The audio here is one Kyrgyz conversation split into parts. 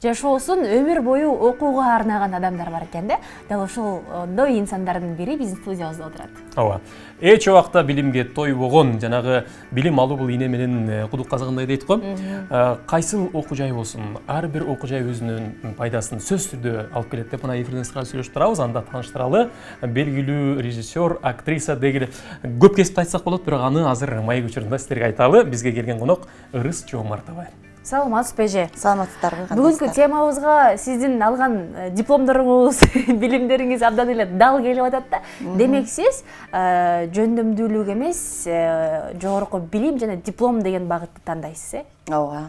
жашоосун өмүр бою окууга арнаган адамдар бар экен да. Дал ошондой инсандардын бири биздин студиябызда отурат. Ооба. Эч убакта билимге тойбогон, жанагы билим алуу бул ийне менен кудук казагандай дейт го. Кайсыл окуу жай болсун, ар бир окуу жай өзүнүн пайдасын сөзсүз түрдө алып келет деп мына эфирден сырткары сүйлөшүп турабыз. Анда тааныштыралы. Белгилүү режиссер, актриса дегиле көп кесипти айтсак болот, бирок аны азыр маек учурунда сиздерге айталы. Бизге келген конок Ырыс Жоомартова. Саламатсызбы эже? Саламатсыздарбы? Бүгүнкү темабызга сиздин алган дипломдоруңуз, билимдериңиз абдан эле дал келип атат да. Демек сиз жөндөмдүүлүк эмес, жогорку билим жана диплом деген багытты тандайсыз, э? Ооба.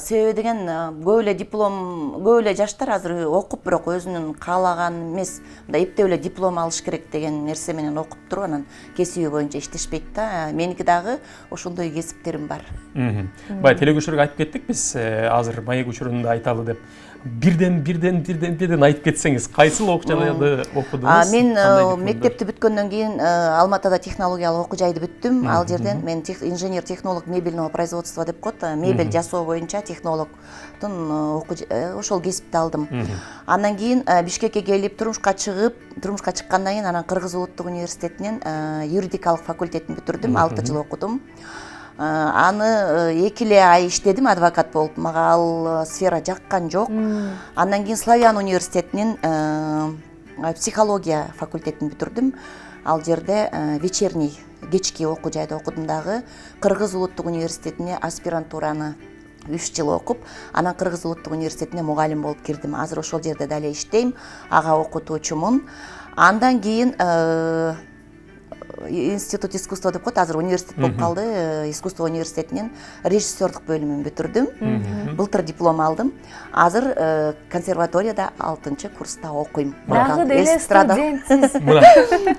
Себеби деген көп эле диплом, көп эле жаштар азыр окуп, бирок өзүнүн каалаган эмес, мындай эптеп эле диплом алыш керек деген нерсе менен окуп туруп, анан кесиби боюнча иштешпейт да. Меники дагы ошондой кесиптерим бар. Бай телекөчөргө айтып кеттик биз, азыр маек учурунда айталы деп. Бирден айтып кетсеңиз, кайсыл окуу жайларды окудуңуз? Мен мектепти бүткөндөн кийин Алматыда технологиялык окуу жайды бүттүм. Ал жерден мен инженер технолог мебельного производства деп коет, мебель жасоо боюнча технологтун ошол кесипти алдым. Андан кийин Бишкекке келип турмушка чыккандан кийин анан Кыргыз Улуттук университетинен юридикалык факультетин бүтүрдүм, 6 жыл окудум. Аны 2 ай иштедим адвокат болуп, мага ал сфера жаккан жок. Андан кийин Славян университетинин психология факультетин бүтүрдүм. Ал жерде вечерний, кечки окуу жайда окудум дагы. Кыргыз Улуттук университетине аспирантураны 3 жыл окуп, анан Кыргыз Улуттук университетине мугалим болуп кирдим. Азыр ошол жерде дале иштейм, ага окутуучумун. Андан кийин институт искусства деп коет, азыр университет болуп калды. Искусство университетинен режиссерлук бөлүмүн бүтүрдүм. Былтыр диплом алдым. Азыр консерваторияда 6-курста окуйм. Дагы деле студентсиз.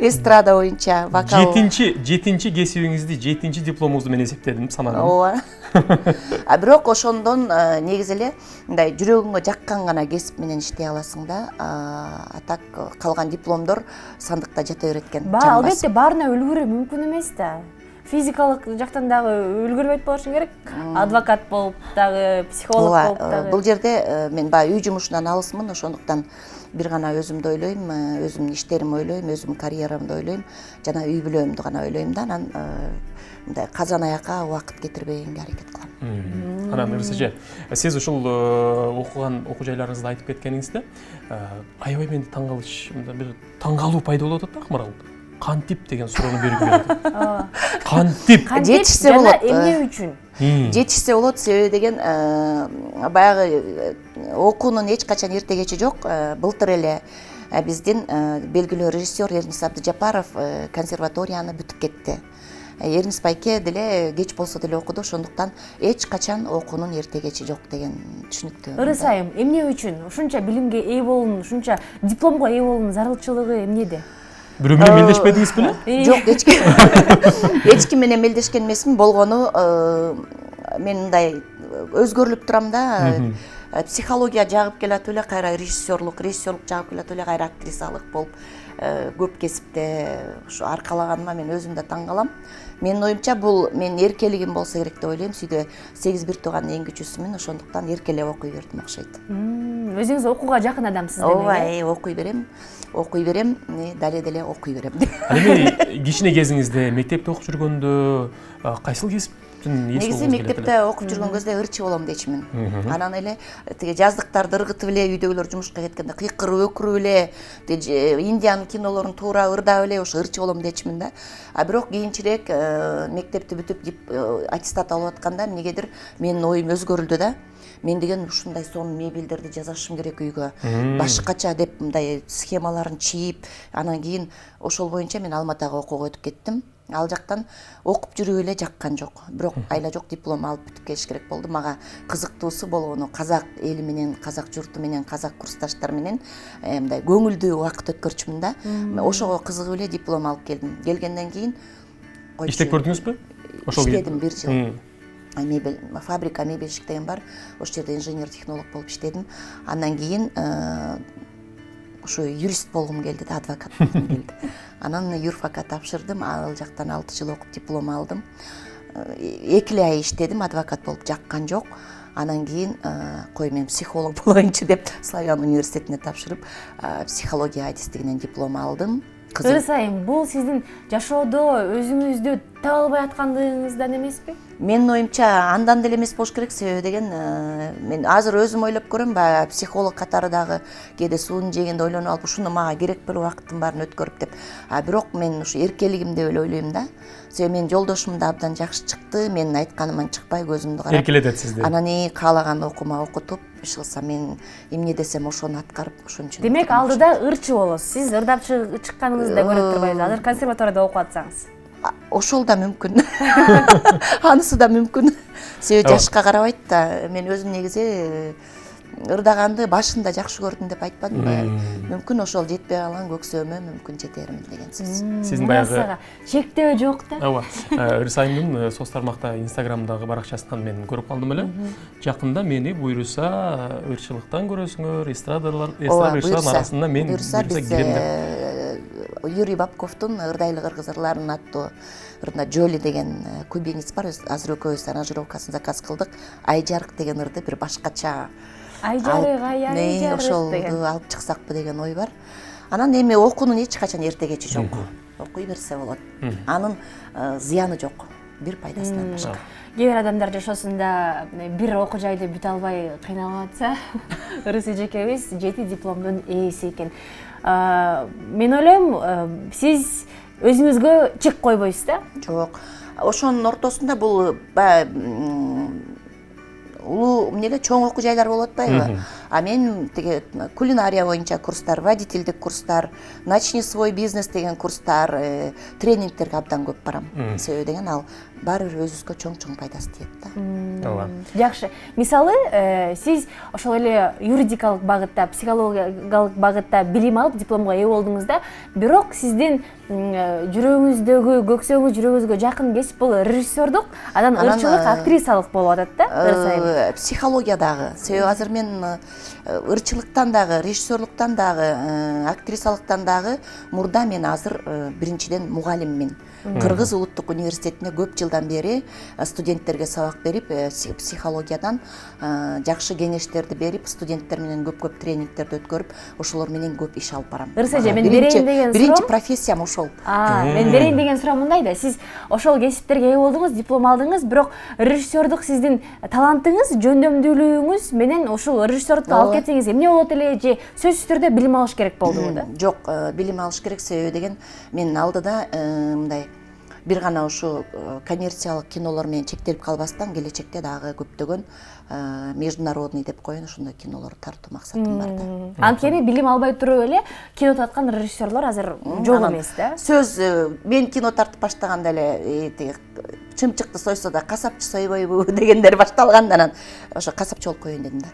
Эстрада боюнча вокал. 7-чи кесибиңизди, 7-чи дипломуңузду мен эсептедим, санадым. Ооба. Бирок ошондон негизи эле мындай жүрөгүңө жаккан гана кесип менен иштей аласың да. А так калган дипломдор сандыкта жата берет экен. Албетте баарына үлгүрүү мүмкүн эмес да. Физикалык жактан дагы үлгүрбөйт болушуң керек. Адвокат болуп дагы, психолог болуп дагы. Бул жерде мен баягы үй жумушунан алысмын, ошондуктан бир гана өзүмдү ойлойм, өзүмдүн иштеримди ойлойм, өзүмдүн карьерамды ойлойм, жана үй бүлөмдү гана ойлойм да. Анан мындай казан аякка убакыт кетирбегенге аракет кылам. Анан Ырыс эже, сиз ушул окуган окуу жайларыңызды айтып кеткениңизде, аябай менди таң калыш, бир таң калуу пайда болуп атат да, Акмарал. Кантип деген суроону берип келет. Кантип жетишсе болот. Эмне үчүн? Жетишсе болот, себеби деген баягы окуунун эч качан эрте кечи жок. Былтыр эле биздин белгилүү режиссер Эрнис Абдыжапаров консерваторияны бүтүп кетти. Эрнис байке деле кеч болсо деле окуду, ошондуктан эч качан окуунун эрте кечи жок деген түшүнүктүү. Ырыс айым, эмне үчүн ушунча билимге ээ болуунун, ушунча дипломго ээ болуунун зарылчылыгы эмнеде? Бирөө менен мелдешпедиңиз беле? Жок, эч ким менен мелдешкен эмесмин. Болгону мен мындай өзгөрүлүп турам да. Психология жагып келатып эле, кайра режиссерлук жагып келатып эле, кайра актрисалык болуп көп кесипте ушу аркалаганыма мен өзүм да таң калам. Менин оюмча бул менин эркелигим болсо керек деп ойлойм. Сүйдө 8 бир туугандын эң кичүүсүмүн, ошондуктан эркелеп окуй бердим окшойт. Өзүңүз окууга жакын адамсыз демек. Ооба, окуй берем, дале деле окуй берем. Ал эми кичине кезиңизде мектепте окуп жүргөндө кайсыл кесиптин ээси негизи мектепте окуп жүргөн кезде ырчы болом дечимин. Анан эле тиги жаздыктарды ыргытып эле, үйдөгүлөр жумушка кеткенде кыйкырып өкүрүп эле, Индиан кинолорун туура ырдап эле ошо ырчы болом дечимин да. А бирок кийинчерээк мектепти бүтүп аттестат алып атканда эмнегедир менин оюм өзгөрүлдү да. Мен деген ушундай сонун мебелдерди жасашым керек үйгө. Башкача деп мындай схемаларын чийип, анан кийин ошол боюнча мен Алматыга окууга өтүп кеттим. Ал жактан окуп жүрүү эле жаккан жок. Бирок айла жок диплом алып бүтүп келиш керек болду. Мага кызыктуусу болгону казак эли менен, казак журту менен, казак курсташтар менен мындай көңүлдүү убакыт өткөрчүмүн да. Ошого кызыгып эле диплом алып келдим. Келгенден кийин иштеп көрдүңүзбү? Ошол иштедим 1 жыл. Мебель, фабрика мебельщик деген бар. Ошол жерде инженер технолог болуп иштедим. Андан кийин ошо юрист болгум келди да, адвокат болгум келди. Анан юрфакка тапшырдым. Ал жактан 6 жыл окуп диплом алдым. 2 ай иштедим, адвокат болуп жаккан жок. Анан кийин кой мен психолог болоюнчу деп Славян университетине тапшырып психология адистигинен диплом алдым. Ырыс айым, бул сиздин жашоодо өзүңүздү таба албай аткандыгыңыздан эмеспи? Менин оюмча андан деле эмес болуш керек, себеби деген мен азыр өзүм ойлоп көрөм, баягы психолог катары дагы кээде суун жегенде ойлонуп алып, ушуну мага керек беле убакыттын баарын өткөрүп деп. Бирок мен ушу эркелигимди эле ойлойм да. Себеби менин жолдошум да абдан жакшы чыкты, менин айтканыман чыкпай көзүмдү карап. Эркелетет сизди. Анан каалаган окума окутуп, иш кылса мен эмне десем ошону аткарып, ошон үчүн. Демек алдыда ырчы болосуз. Сиз ырдап чыкканыңызды да көрүп турбайбыз. Азыр консерваторияда окуп атсаңыз. Ошол да мүмкүн. Анысы да мүмкүн. Себеби жашка карабайт да. Мен өзүм негизи ырдаганды башында жакшы көрдүм деп айтпадымбы. Мүмкүн ошол жетпей калган көксөмө мүмкүн жетермин деген сөз. Сиздин баягы чектөө жок да. Ооба. Ырыс айымдын соц тармакта Инстаграмдагы баракчасынан мен көрүп калдым эле. Жакында мени буйруса ырчылыктан көрөсүңөр, эстрадалардын арасында мен буйруса кирем деп. Юрий Бабковдун ырдайлы кыргыз ырларын аттуу ырына Жоли деген кубиниц бар. Азыр экөөбүз аранжировкасын заказ кылдык. Айжарык деген ырды бир башкача Айжарык ошолду алып чыксакпы деген ой бар. Анан эми окуунун эч качан эрте кечи жок. Окуй берсе болот. Анын зыяны жок. Бир пайдасынан башка. Кээ бир адамдар жашоосунда бир окуу жайды бүтө албай кыйналып атса, Ырыс эжекебиз 7 дипломдун ээси экен. Мен ойлойм, сиз өзүңүзгө чек койбойсуз да? Жок. Ошонун ортосунда бул улуу эмне чоң окуу жайлар болуп атпайбы? Мен тиги кулинария боюнча курстар, водительдик курстар, начни свой бизнес деген курстар, тренингтерге абдан көп барам. Себеби деген ал баары бир өзүбүзгө чоң пайдасы тиет да. Ооба. Жакшы. Мисалы, сиз ошол эле юридикалык багытта, психологиялык багытта билим алып дипломго ээ болдуңуз да, бирок сиздин жүрөгүңүздөгү, көксөгүңүз жүрөгүңүзгө жакын кесип бул режиссердук, анан ырчылык, актрисалык болуп атат да. Психология дагы. Себеби азыр мен ырчылыктан дагы, режиссерлуктан дагы, актрисалыктан дагы мурда мен азыр биринчиден мугалиммин. Кыргыз улуттук университетине көп жылдан бери студенттерге сабак берип, психологиядан жакшы кеңештерди берип, студенттер менен көп тренингтерди өткөрүп, ошолор менен көп иш алып барам. Ырыс эже, мен берейин деген суроо. Биринчи профессиям ошол. Мен берейин деген суроо мындай да. Сиз ошол кесиптерге ээ болдуңуз, диплом алдыңыз, бирок режиссердук сиздин талантыңыз, жөндөмдүүлүгүңүз менен ушул режиссерлукка алып кетсеңиз эмне болот эле же сөзсүз түрдө билим алыш керек болдубу да? Жок, билим алыш керек, себеби деген мен алдыда мындай бир гана ушу коммерциялык кинолор менен чектелип калбастан келечекте дагы көптөгөн международный деп коеюн, ошондой кинолорду тартуу максатым бар да. Анткени билим албай туруп эле кино тарткан режиссерлор азыр жок эмес да. Сөз мен кино тартып баштаганда эле чымчыкты сойсо да касапчы сойбойбу дегендер башталган, анан ошо касапчы болуп коеюн дедим да.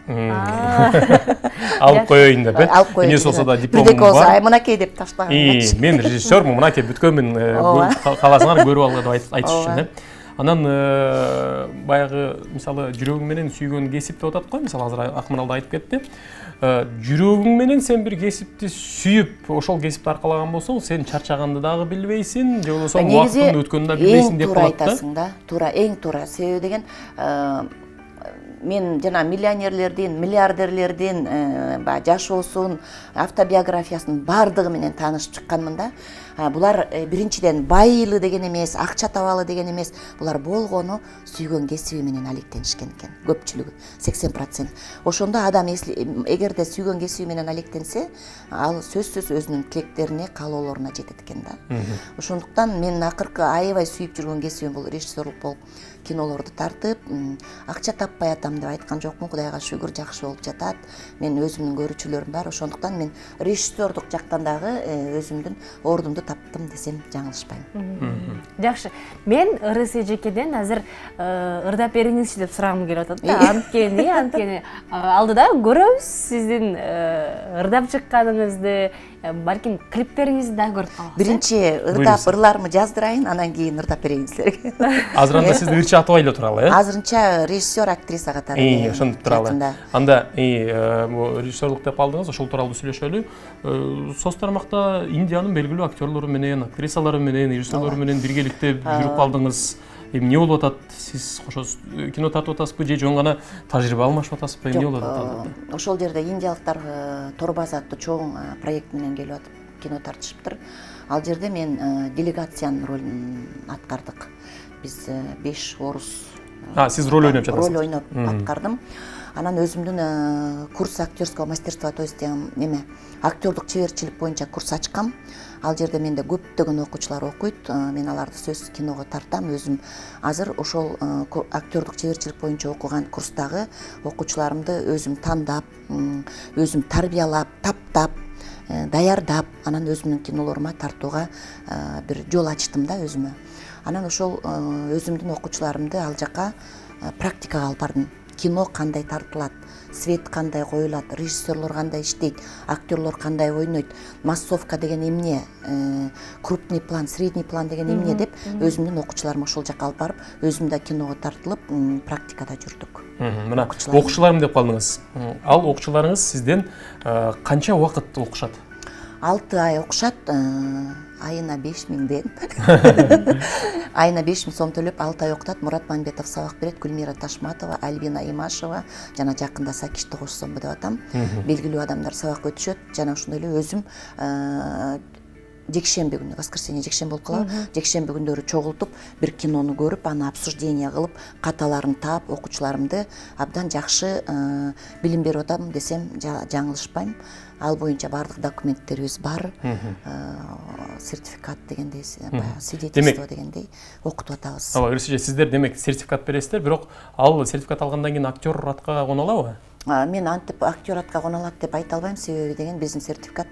Алып коеюн деп, эмне болсо да дипломум бар. Мынакей деп таштаган. Мен режиссермун, мынакей бүткөнмүн, кааласаңар көрүп алгыла деп айтыш үчүн. Анан баягы мисалы жүрөгүң менен сүйгөн кесип деп атат го, мисалы азыр Акмарал да айтып кетти. Жүрөгүң менен сен бир кесипти сүйүп, ошол кесипти аркалаган болсоң, сен чарчаганды дагы билбейсиң, же болбосо убакыттын өткөнүн да билбейсиң деп болот да. Туура айтасың да. Туура, эң туура. Себеби деген мен жана миллионерлердин, миллиардерлердин жашоосун, автобиографиясын бардыгы менен таанышып чыкканмын да. Булар биринчиден байылы деген эмес, акча табалы деген эмес, булар болгону сүйгөн кесиби менен алектенишкен экен, көпчүлүгү, 80%. Ошондо адам эгерде сүйгөн кесиби менен алектенсе, ал сөзсүз өзүнүн тилектерине, каалоолоруна жетет экен да. Ошондуктан мен акыркы аябай сүйүп жүргөн кесибим бул режиссерлук болуп, кинолорду тартып, акча таппай атам деп айткан жокмун, Кудайга шүгүр, жакшы болуп жатат. Мен өзүмдүн көрүүчүлөрүм бар, ошондуктан мен режиссердук жактан дагы өзүмдүн ордумду таптым десем жаңылышпайм. Жакшы. Мен Ырыс эжекеден азыр ырдап бериңизчи деп сурагым келип атат да. Анткени алдыда көрөбүз сиздин ырдап чыкканыңызды, балким клиптериңизди да көрүп калабыз. Биринчи ырдап ырларымы жаздырайын, анан кийин ырдап берейин силерге. Азыр анда сизди ырчы атабай эле туралы, Азырынча режиссер, актриса катары. Ошондук туралы. Анда режиссерлук деп алдыңыз, ошол тууралуу сүйлөшөлү. Соц тармакта Индиянын белгилүү актерлору менен, актрисалары менен, режиссерлору менен биргеликте жүрүп калдыңыз. эми эмне болуп атат? Сиз ошо кино тартып атасызбы же жөн гана тажрыйба алмашып атасызбы? Эмне болуп атат? Ошол жерде индиялыктар Торбаза аттуу чоң проект менен келип атып кино тартышыптыр. Ал жерде мен делегациянын ролун аткардык. Биз 5 орус Сиз роль ойноп жатасыз. Роль ойноп аткардым. Анан өзүмдүн курс актерского мастерства, то есть эме актерлук чеберчилик боюнча курс ачкам. Ал жерде менде көптөгөн окуучулар окуйт. Мен аларды сөзсүз киного тартам. Өзүм азыр ошол актерлук чеберчилик боюнча окуган курстагы окуучуларымды өзүм тандап, өзүм тарбиялап, таптап, даярдап, анан өзүмдүн кинолорума тартууга бир жол ачтым да өзүмө. Анан ошол өзүмдүн окуучуларымды ал жака практикага алып бардым. Кино кандай тартылат, свет кандай коюлат, режиссерлор кандай иштейт, актерлор кандай ойнойт, массовка деген эмне, крупный план, средний план деген эмне деп өзүмдүн окуучуларыма ошол жака алып барып, өзүм да киного тартылып, практикада жүрдүк. Мына окуучуларым деп калдыңыз. Ал окуучуларыңыз сизден канча убакыт окушат? 6 ай окушат, айына 5000 айына 5000 сом төлөп 6 ай окутат. Мурат Мамбетов сабак берет, Гүлмира Ташматова, Альбина Имашева, жана жакында Сакишти кошсомбу деп атам. Белгилүү адамдар сабак өтүшөт. Жана ошондой эле өзүм жекшемби күнү, воскресенье жекшемби болуп калат. Жекшемби күндөрү чогултуп, бир кинону көрүп, аны обсуждение кылып, каталарын таап, окуучуларымды абдан жакшы билим берип атам десем жаңылышпайм. Ал боюнча баардык документтерибиз бар. Сертификат дегендей, свидетельство дегендей окутуп атабыз. Сиздер демек сертификат бересиздер, бирок ал сертификат алгандан кийин актер атка коно алабы? Мен антип актер атка коно алат деп айта албайм, себеби деген биздин сертификат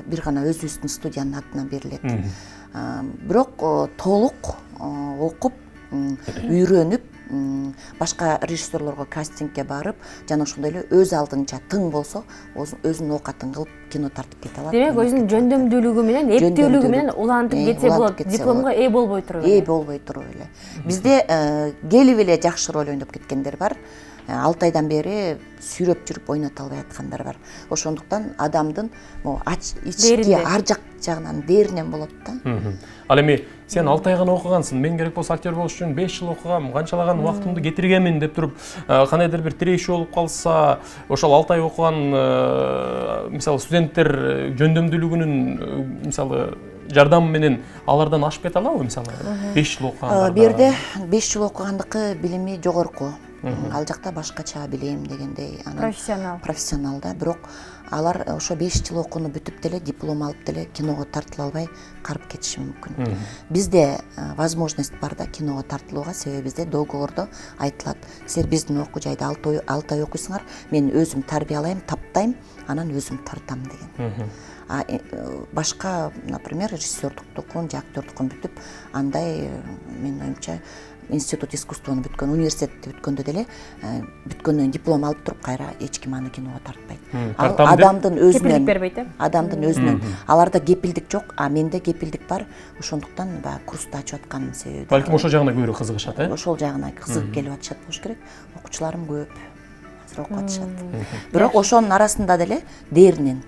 бир гана өзүбүздүн студиянын атынан берилет. Бирок толук окуп, үйрөнүп, башка режиссерлорго кастингке барып, жана ошондой эле өз алдынча тың болсо, өзүнүн оокатын кылып кино тартып кете алат. Демек өзүнүн жөндөмдүүлүгү менен, эптүүлүгү менен улантып кетсе болот, дипломго ээ болбой туруп эле. Ээ болбой туруп эле. Бизде келип эле жакшы роль ойноп кеткендер бар. 6 айдан бери сүйрөп жүрүп ойното албай аткандар бар. Ошондуктан адамдын ички ар жак жагынан дээринен болот да. Ал эми сен 6 ай гана окугансың, мен керек болсо актер болуш үчүн 5 жыл окугам, канчалаган убактымды кетиргенмин деп туруп, кандайдыр бир тирешүү болуп калса, ошол 6 ай окуган мисалы студенттер жөндөмдүүлүгүнүн мисалы жардамы менен алардан ашып кете алабы, мисалы 5 жыл окугандар? Бу жерде 5 жыл окугандыкы билими жогорку. Ал жакта башкача билем дегендей, профессионал да. Бирок алар ошо 5 жыл окууну бүтүп деле, диплом алып деле киного тартыла албай карып кетиши мүмкүн. Бизде возможность бар да киного тартылууга, себеби бизде договордо айтылат. Силер биздин окуу жайда 6 ай окуйсуңар, мен өзүм тарбиялайм, таптайм, анан өзүм тартам деген. Башка, например, режиссердуктукун же актердукун бүтүп, андай менин оюмча институт искусствону бүткөн, университетти бүткөндө деле бүткөндөн диплом алып туруп кайра эч ким аны киного тартпайт. Ал адамдын өзүнөн кепилдик бербейт, адамдын өзүнөн. Аларда кепилдик жок, а менде кепилдик бар. Ошондуктан баягы курсту ачып атканын себеби. Балким ошол жагына көбүрөөк кызыгышат, Ошол жагына кызыгып келип атышат болуш керек. Окуучуларым көп. Азыр окуп атышат. Бирок ошонун арасында деле дээринен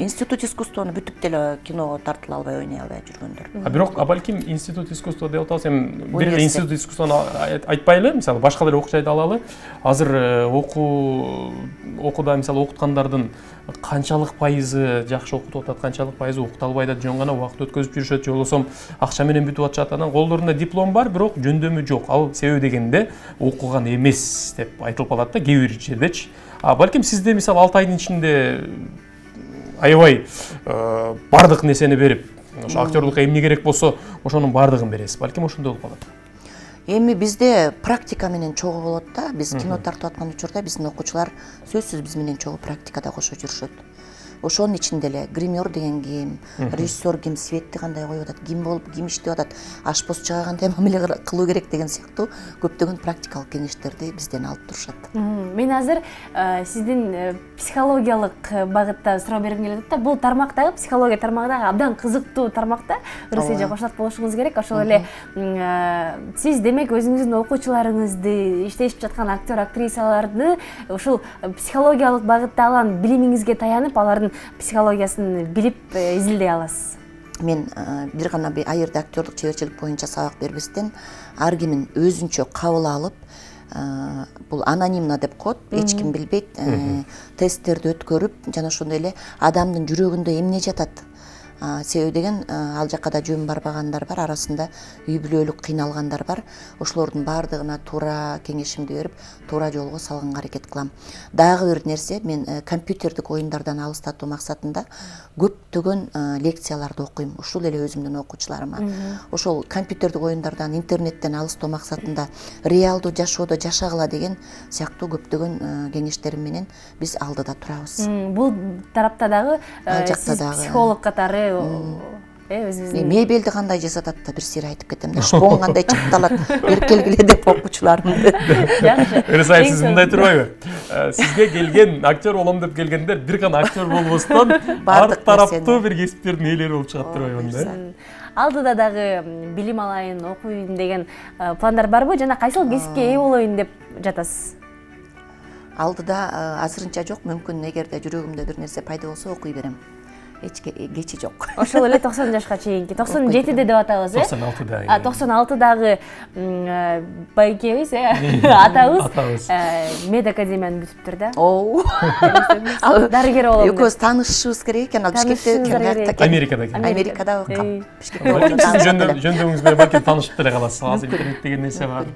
институт искусствону бүтүп деле киного тартыла албай, ойной албай жүргөндөр. Бирок балким институт искусство деп атабыз, эми бир эле институт искусствону айтпайлы, мисалы башка эле окуу жайды алалы. Азыр окууда мисалы окуткандардын канчалык пайызы жакшы окутуп атат, канчалык пайызы окута албай да жөн гана убакыт өткөзүп жүрүшөт, же болбосо акча менен бүтүп атышат. Анан колдорунда диплом бар, бирок жөндөмү жок. Ал себеби дегенде окуган эмес деп айтылып калат да кээ бир жердечи. Балким сизде мисалы 6 айдын ичинде аябай бардык нерсени берип, ошо актерлукка эмне керек болсо, ошонун бардыгын бересиз. Балким ошондой болуп калат. Эми бизде практика менен чогуу болот да. Биз кино тартып аткан учурда биздин окуучулар сөзсүз биз менен чогуу практикада кошо жүрүшөт. Ошонун ичинде эле гример деген ким, режиссер ким, светти кандай коюп атат, ким болуп, ким иштеп атат, ашпозчуга кандай мамиле кылуу керек деген сыяктуу көптөгөн практикалык кеңештерди бизден алып турушат. Мен азыр сиздин психологиялык багытта суроо бергим келип атат да. Бул тармактагы психология тармагы абдан кызыктуу тармак да. Ырысыйжа кошулат болушуңуз керек. Ошол эле сиз демек өзүңүздүн окуучуларыңызды, иштешип жаткан актер, актрисаларды ушул психологиялык багытта алган билимиңизге таянып, алардын психологиясын билип изилдей аласыз. мен бир гана айырды актерлук чеберчилик боюнча сабак бербестен ар кимин өзүнчө кабыл алып, бул анонимно деп коет, эч ким билбейт, тесттерди өткөрүп, жана ошондой эле адамдын жүрөгүндө эмне жатат. Себеби деген ал жакка да жөн барбагандар бар, арасында үй бүлөлүк кыйналгандар бар. Ошолордун баардыгына туура кеңешимди берип, туура жолго салганга аракет кылам. Дагы бир нерсе, мен компьютердик оюндардан алыстатуу максатында көптөгөн лекцияларды окуйм. Ушул эле өзүмдүн окуучуларыма. Ошол компьютердик оюндардан, интернеттен алыстоо максатында реалдуу жашоодо жашагыла деген сыяктуу көптөгөн кеңештерим менен биз алдыда турабыз. Бул тарапта дагы Ал жакта сиз дагы психолог катары өзүңүздүн мебелди кандай жасатат да бир сир айтып кетем да. Шпон кандай чыкталат, бери келгиле деп окуучуларымды. жакшы. Рысаев, сиз мындай турбайбы? Сизге келген актер болом деп келгендер бир гана актер болбостон ар тараптуу бир кесиптердин ээлери болуп чыгат турбайбы да? Алдыда дагы билим алайын, окуйм деген пландар барбы жана кайсыл кесипке ээ болоюн деп жатасыз? Алдыда азырынча жок, мүмкүн эгерде жүрөгүмдө бир нерсе пайда болсо окуй берем. Кечи жок. Ошол эле 90 жашка чейинки, 97 деп атабыз, 96-дагы. 96-дагы байкебиз, атабыз медакадемияны бүтүптүр да. Дарыгер болом. Экөөбүз таанышышыбыз керек экен, ал Бишкекте, Америкада окугам. Сиздин жөндөмүңүз менен балким таанышып деле каласыз. Азыр интернет деген нерсе бар.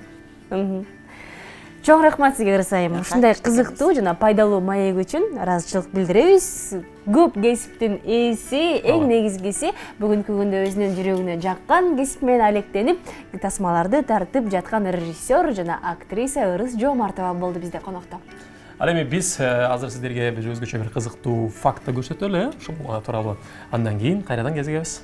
Чоң рахмат сизге, Рысайым. Ушундай кызыктуу жана пайдалуу маек үчүн ыраазычылык билдиребиз. Көп кесиптин ээси, эң негизгиси бүгүнкү күндө өзүнүн жүрөгүнө жаккан кесип менен алектенип, тасмаларды тартып жаткан режиссер жана актриса Ырыс Жоомартова болду бизде конокто. Ал эми биз азыр сиздерге бир өзгөчө бир кызыктуу факты көрсөтөлү, ушул тууралуу. Андан кийин кайрадан кезигебиз.